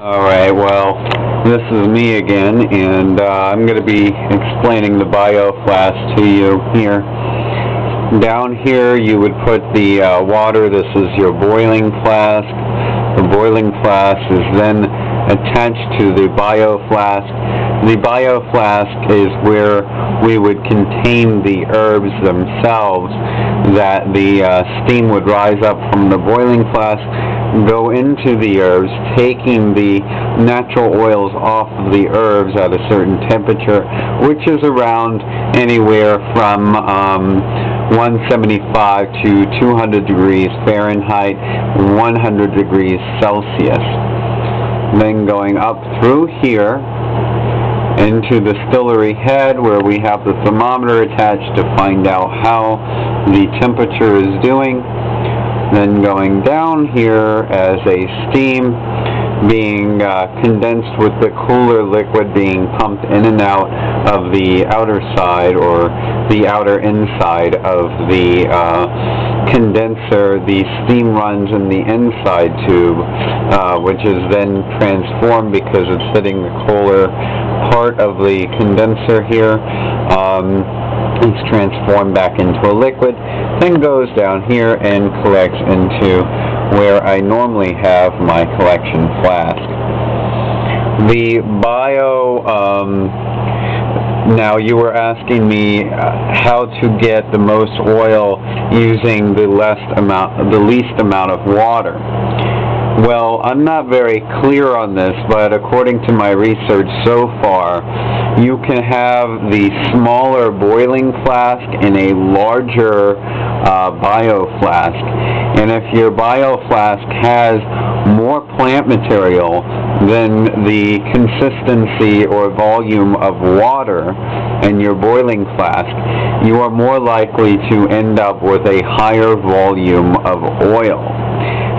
Alright, well, this is me again, and I'm going to be explaining the bioflask to you here. Down here you would put the water. This is your boiling flask. The boiling flask is then attached to the bioflask. The bioflask is where we would contain the herbs themselves, that the steam would rise up from the boiling flask, go into the herbs, taking the natural oils off of the herbs at a certain temperature, which is around anywhere from 175 to 200 degrees Fahrenheit, 100 degrees Celsius. Then going up through here into the distillery head, where we have the thermometer attached to find out how the temperature is doing. Then going down here as a steam being condensed with the cooler liquid being pumped in and out of the outer side, or the outer inside of the condenser. The steam runs in the inside tube, which is then transformed because it's hitting the cooler part of the condenser here. It's transformed back into a liquid, then goes down here and collects into where I normally have my collection flask. The now you were asking me how to get the most oil using the least amount of water. Well, I'm not very clear on this, but according to my research so far, you can have the smaller boiling flask and a larger bioflask. And if your bioflask has more plant material than the consistency or volume of water in your boiling flask, you are more likely to end up with a higher volume of oil.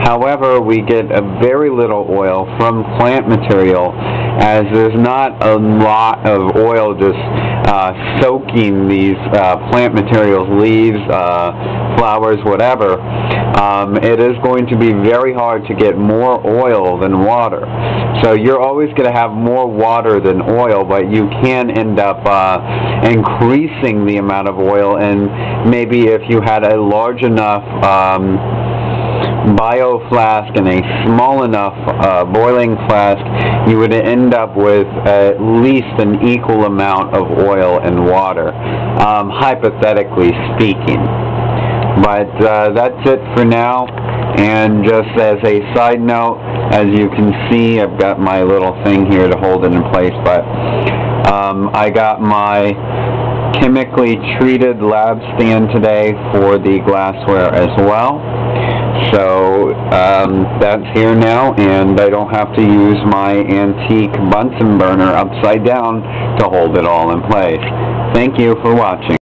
However, we get a very little oil from plant material, as there's not a lot of oil just soaking these plant materials, leaves, flowers, whatever. It is going to be very hard to get more oil than water. So you're always going to have more water than oil, but you can end up increasing the amount of oil, and maybe if you had a large enough bioflask and a small enough boiling flask, you would end up with at least an equal amount of oil and water, hypothetically speaking. But that's it for now. And just as a side note, as you can see, I've got my little thing here to hold it in place, but I got my chemically treated lab stand today for the glassware as well. So that's here now, and I don't have to use my antique Bunsen burner upside down to hold it all in place. Thank you for watching.